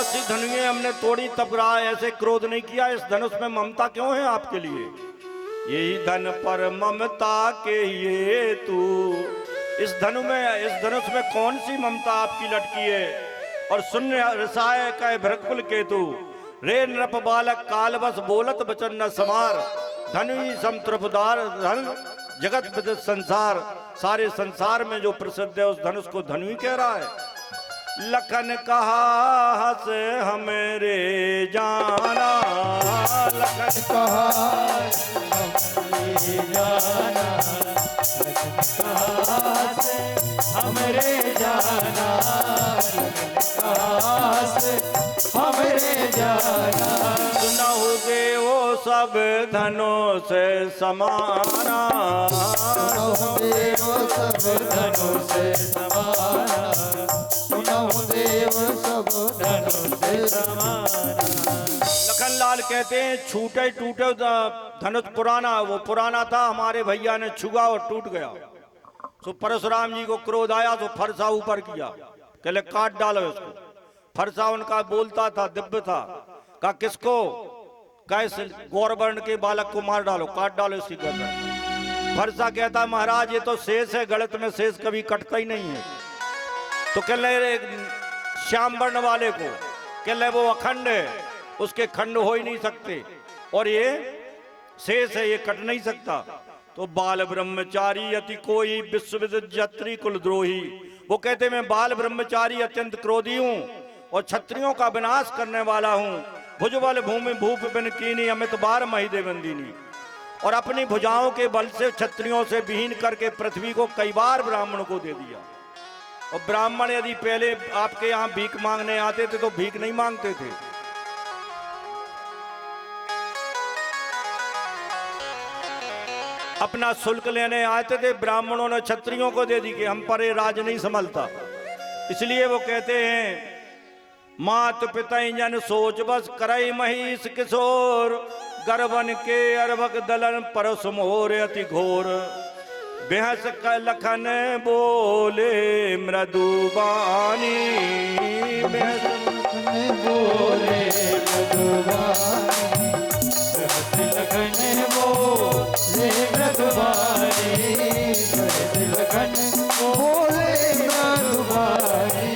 सी धनुएं हमने तोड़ी तब रहा ऐसे क्रोध नहीं किया। इस धनुष में ममता क्यों है आपके लिए? यही धन पर ममता के ये तू। इस धनुष में कौन सी ममता आपकी लटकी है? और शून्य रसाय कह भृकुल केतु। रे नृप बालक कालवश बोलत बचन न समार। धनुई समत्रपदार धन जगत विदित संसार। सारे संसार में जो प्रसिद्ध है उस धनुष को धनुई कह रहा है। लखन कहा हस हमरे जाना। लखन कहा हमरे जाना। लखन कहा हस हमरे जाना। लखन कहा हस हमरे जाना। सुनहुगे वो सब धनों से समाना। सुनहुगे वो सब धनों से समाना। देव सब धनुष से समाना। लखनलाल कहते हैं छूटे टूटे धनुष पुराना, वो पुराना था, हमारे भैया ने छुआ और टूट गया। तो परशुराम जी को क्रोध आया तो फरसा ऊपर किया, कहले काट डालो इसको। फरसा उनका बोलता था, दिव्य था। कहा किसको? कैसे? गौरवर्ण के बालक को मार डालो, काट डालो इसकी गर्दन। फरसा कहता महाराज ये तो शेष है, गलत में शेष कभी कटता ही नहीं है। तो कह ले श्याम वर्ण वाले को, कह ले वो अखंड है, उसके खंड हो ही नहीं सकते, और ये शेष है, ये कट नहीं सकता। तो बाल ब्रह्मचारी अति कोई विश्वविदित जत्री कुलद्रोही। वो कहते मैं बाल ब्रह्मचारी अत्यंत क्रोधी हूँ और क्षत्रियों का विनाश करने वाला हूँ। भुजबल भूमि भूप बिन कीनी अमित बार महिदे बंदिनी। और अपनी भुजाओं के बल से क्षत्रियों से विहीन करके पृथ्वी को कई बार ब्राह्मण को दे दिया। और ब्राह्मण यदि पहले आपके यहाँ भीख मांगने आते थे तो भीख नहीं मांगते थे, अपना शुल्क लेने आते थे। ब्राह्मणों ने क्षत्रियों को दे दी कि हम पर ये राज नहीं संभलता। इसलिए वो कहते हैं मात पिता जन सोच बस करई महिष किशोर। गर्भन के अरबक दलन परस मोर अति घोर। बेहस लखन बोले मृदुबानी। बेहस लखन बोले मृदुबानी। बेहस लखन बोले मृदुबानी। बेहस लखन बोले मृदुबानी।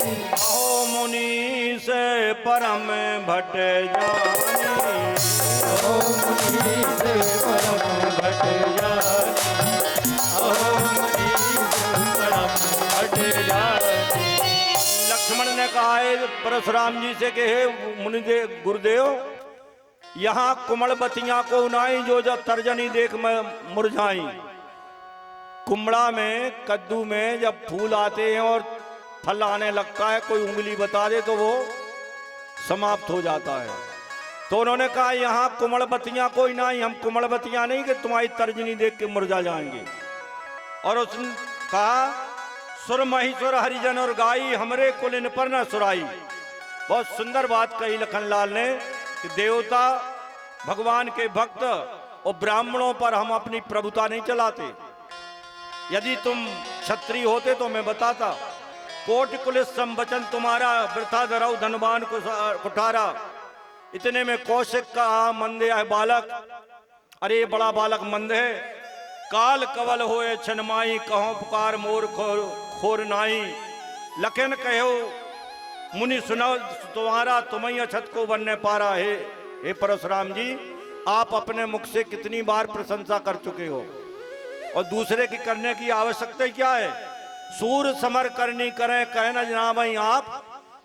ओ मुनि से परम भट जानी। ओ मुनि से परम भट जानी। लक्ष्मण ने कहा है परशुराम जी से कि हे मुनिदेव गुरुदेव, यहाँ कुमड़बतियां को उनाई जो जब तर्जनी देख मुरझाई। कुमड़ा में कद्दू में जब फूल आते हैं और फल आने लगता है, कोई उंगली बता दे तो वो समाप्त हो जाता है। तो उन्होंने कहा यहाँ कुमड़बतियां कोई नहीं, हम कुमड़बतियां नहीं कि तुम्हारी तर्जनी देख के मुरझा जाएंगे। और उसने कहा सुर महीश्वर हरिजन और गाई हमरे कुल इन पर न सुराई। बहुत सुंदर बात कही लखनलाल ने कि देवता भगवान के भक्त और ब्राह्मणों पर हम अपनी प्रभुता नहीं चलाते। यदि तुम क्षत्रिय होते तो मैं बताता। कोटि कुलिस संवचन तुम्हारा वृथा धरऊ धनवान को कुठारा। इतने में कौशिक का मंदे है बालक। अरे बड़ा बालक मंद है। काल कवल होए छनमाई कहो पुकार मोर खोर नाई। लखन कहो मुनि सुनो तुम्हारा तुम्हें अछत को बनने पारा है। हे परशुराम जी, आप अपने मुख से कितनी बार प्रशंसा कर चुके हो और दूसरे की करने की आवश्यकता क्या है? सूर समर करनी करें कहना जनाबई आप।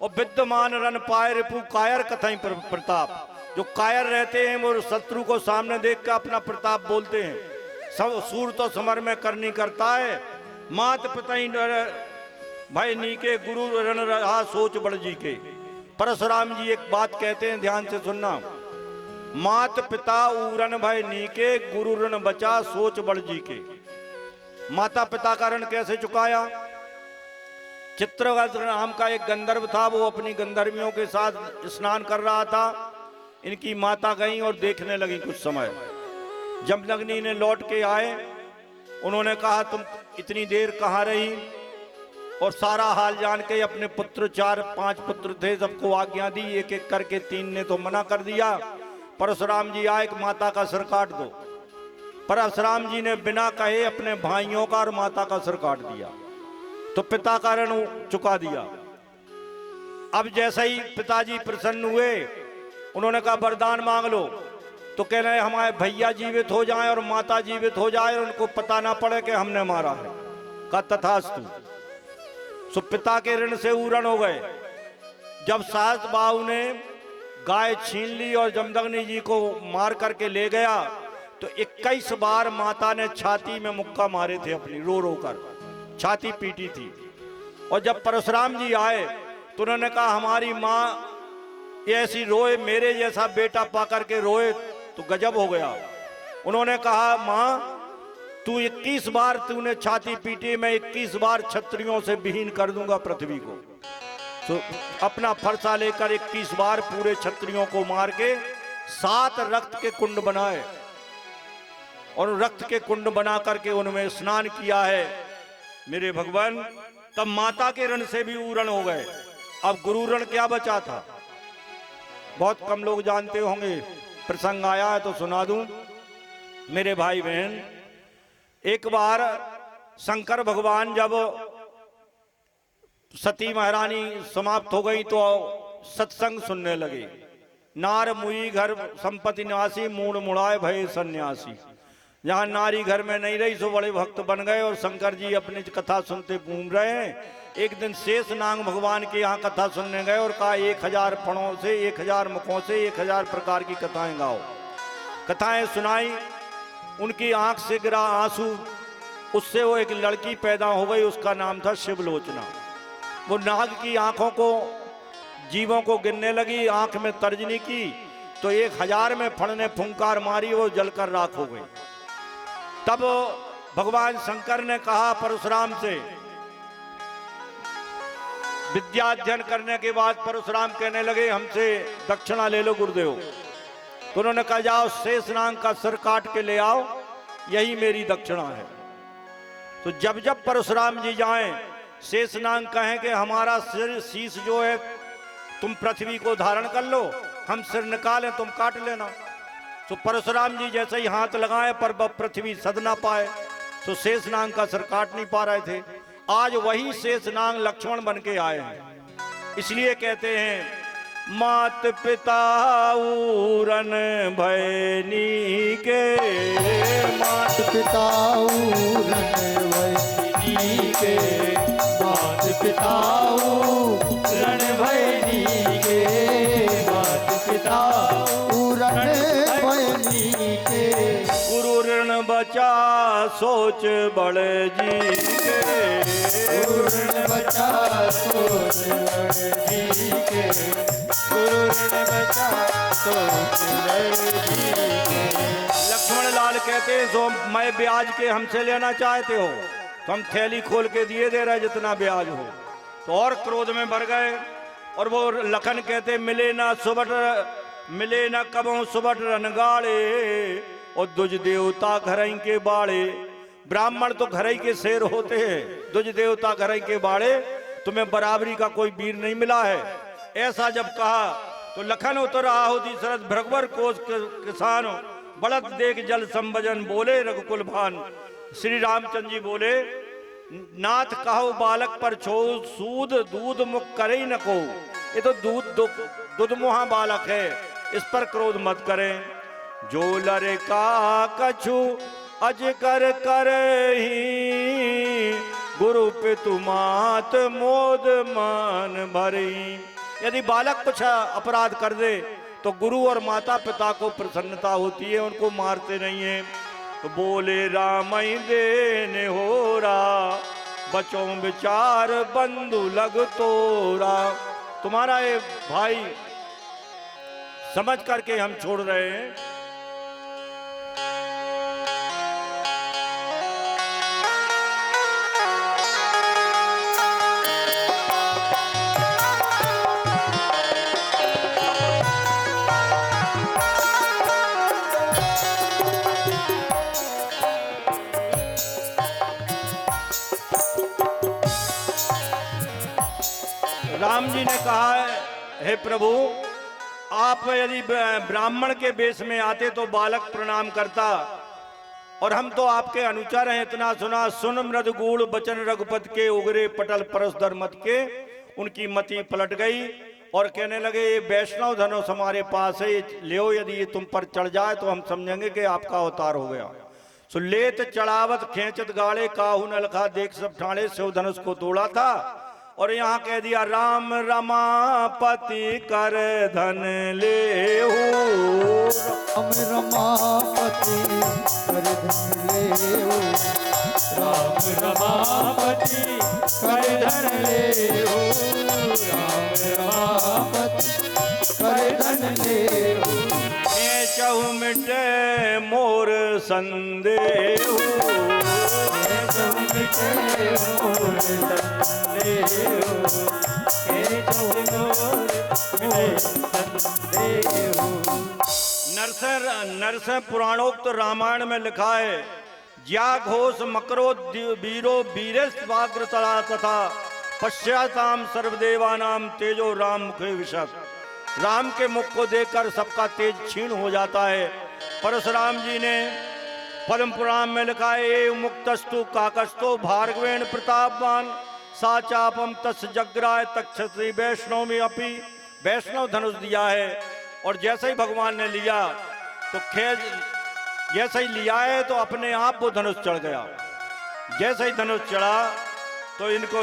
और विद्यमान रन पाए रिपु कायर कथई प्रताप। जो कायर रहते हैं वो शत्रु को सामने देख कर अपना प्रताप बोलते हैं। सब सूर तो समर में करनी करता है। मात पिता भाई नीके गुरु रण रहा सोच बड़ जी के। परशुराम जी एक बात कहते हैं, ध्यान से सुनना। मात पिता उरण भाई नीके गुरु ऋण बचा सोच बड़ जी के। माता पिता का ऋण कैसे चुकाया? चित्रगुप्त नाम का एक गंधर्व था, वो अपनी गंधर्वियों के साथ स्नान कर रहा था। इनकी माता गई और देखने लगी कुछ समय। जब नगनी ने लौट के आए, उन्होंने कहा तुम इतनी देर कहाँ रही? और सारा हाल जान के अपने पुत्र 4-5 पुत्र थे, सबको आज्ञा दी, एक एक करके 3 ने तो मना कर दिया। परशुराम जी आए कि माता का सिर काट दो। परशुराम जी ने बिना कहे अपने भाइयों का और माता का सिर काट दिया, तो पिता का ऋण चुका दिया। अब जैसे ही पिताजी प्रसन्न हुए, उन्होंने कहा वरदान मांग लो। तो कह रहे हमारे भैया जीवित हो जाएं और माता जीवित हो जाए और उनको पता ना पड़े कि हमने मारा है। कहा तथास्तु। सो पिता के ऋण से ऊरण हो गए। जब सास बाहु ने गाय छीन ली और जमदग्नि जी को मार करके ले गया, तो 21 बार माता ने छाती में मुक्का मारे थे अपनी, रो रो कर छाती पीटी थी। और जब परशुराम जी आए तो उन्होंने कहा हमारी माँ ऐसी रोए, मेरे जैसा बेटा पा करके रोए तो गजब हो गया। उन्होंने कहा माँ तू 21 बार तूने छाती पीटी, मैं 21 बार क्षत्रियों से विहीन कर दूंगा पृथ्वी को। तो अपना फरसा लेकर 21 बार पूरे क्षत्रियों को मार के 7 रक्त के कुंड बनाए और रक्त के कुंड बना करके उनमें स्नान किया है मेरे भगवान। तब माता के ऋण से भी ऊरण हो गए। अब गुरु ऋण क्या बचा था, बहुत कम लोग जानते होंगे। प्रसंग आया है तो सुना दूं मेरे भाई बहन। एक बार शंकर भगवान जब सती महारानी समाप्त हो गई तो सत्संग सुनने लगे। नार मुई घर संपत्ति नासी, मूड मुड़ाए भय सन्यासी। जहां नारी घर में नहीं रही सो बड़े भक्त बन गए और शंकर जी अपनी कथा सुनते घूम रहे हैं। एक दिन शेष नाग भगवान के यहाँ कथा सुनने गए और कहा 1000 फणों से, 1000 मुखों से 1000 प्रकार की कथाएं गाओ। कथाएं सुनाई, उनकी आंख से गिरा आंसू। उससे वो एक लड़की पैदा हो गई, उसका नाम था शिवलोचना। वो नाग की आंखों को, जीवों को गिनने लगी, आंख में तर्जनी की तो 1000 में फण ने फुंकार मारी, वो जलकर राख हो गई। तब भगवान शंकर ने कहा परशुराम से, विद्या अध्ययन करने के बाद परशुराम कहने लगे हमसे दक्षिणा ले लो गुरुदेव। तो उन्होंने कहा जाओ शेषनाग का सिर काट के ले आओ, यही मेरी दक्षिणा है। तो जब जब परशुराम जी जाएं, शेषनाग कहें कि हमारा सिर शीश जो है तुम पृथ्वी को धारण कर लो, हम सिर निकालें तुम काट लेना। तो परशुराम जी जैसे ही हाथ लगाए पर पृथ्वी सद ना पाए, तो शेषनाग का सिर काट नहीं पा रहे थे। आज वही शेषनाग लक्ष्मण बन के आए हैं। इसलिए कहते हैं मात पिता ऊरन भयनी के, मात पिता ऊरन भयनी के, मात पिता ऊरन भयनी के, मात पिता ऊरन भयनी के। गुरु ऋण बचा सोच बड़े जी के, गुरु ऋण बचा सोच बड़े जी के, गुरु ऋण बचा सोच बड़े जी के। लक्ष्मण लाल कहते हैं सो मैं ब्याज के हमसे लेना चाहते हो तो हम थैली खोल के दिए दे रहे जितना ब्याज हो। तो और क्रोध में भर गए। और वो लखन कहते मिले ना सुबट, मिले ना कबों सुबट रनगाड़े, और दुज देवता घरई के बाड़े। ब्राह्मण तो घरई के शेर होते हैं, दुज देवता घरई के बाड़े, तुम्हें बराबरी का कोई वीर नहीं मिला है। ऐसा जब कहा तो लखन उतर आहुति शरद भृगवर कोस किसान, बढ़त देख जल संभजन बोले रघुकुल भान। श्री रामचंद्र जी बोले नाथ कहो बालक पर छो सूद, दूध मुख करे न को। ये तो दूध मुहा बालक है, इस पर क्रोध मत करें। जो लड़का कछु अजकर करही, गुरु पितु मात मोद मान भरी। यदि बालक कुछ अपराध कर दे तो गुरु और माता पिता को प्रसन्नता होती है, उनको मारते नहीं है। तो बोले राम देने हो रा, बचों विचार बंधु लग तोरा। तुम्हारा ये भाई समझ करके हम छोड़ रहे हैं। राम जी ने कहा है, हे प्रभु, आप यदि ब्राह्मण के वेश में आते तो बालक प्रणाम करता, और हम तो आपके अनुचर हैं। इतना सुना सुन मृद गूढ़ बचन रघुपत के, उगरे पटल परसदर मत के। उनकी मति पलट गई और कहने लगे, ये वैष्णव धनुष हमारे पास है, ये ले, यदि ये तुम पर चढ़ जाए तो हम समझेंगे कि आपका अवतार हो गया। सो लेत चढ़ावत खेचत गाड़े, काहू न लखा देख सब ठाणे, शिव धनुष को तोड़ा था। और यहाँ कह दिया, राम रमापति कर धन लेहू, राम रमापति कर धन लेहू, राम रमापति कर धन लेहू, राम रमापति कर धन लेहू, चहु मिटे मोर संदेहू, चहु मिटे मोर संदेहू, चहु मोर संदेहू। नरसिंह पुराणोक्त रामायण में लिखा है, ज्या घोष मकरो वीरो वीरेस्वाग्र तथा पश्चाताम सर्वदेवानाम तेजो राम मुखे विशक। राम के मुख को देखकर सबका तेज क्षीण हो जाता है। परशुराम जी ने पद्म पुराण में लिखा है, ए मुक्तस्तु काकस्तो भार्गवेण प्रतापवान साचापम तस् जग्राय तक्षत्री वैष्णव में अपी। वैष्णव धनुष दिया है, और जैसे ही भगवान ने लिया तो जैसे ही लिया है तो अपने आप वो धनुष चढ़ गया। जैसे ही धनुष चढ़ा तो इनको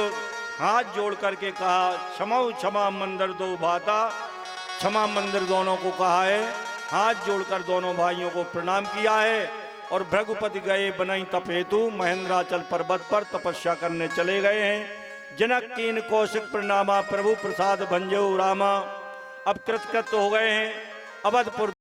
हाथ जोड़ करके कहा, क्षमा क्षमा मंदिर दो भाता। क्षमा मंदिर दोनों को कहा है, हाथ जोड़कर दोनों भाइयों को प्रणाम किया है। और भृगुपति गए बनई तप हेतु, महेंद्राचल पर्वत पर तपस्या करने चले गए हैं। जनक कीन कौशिक प्रणामा, प्रभु प्रसाद भंजो रामा। अब कृतकृत हो गए हैं। अवधपुर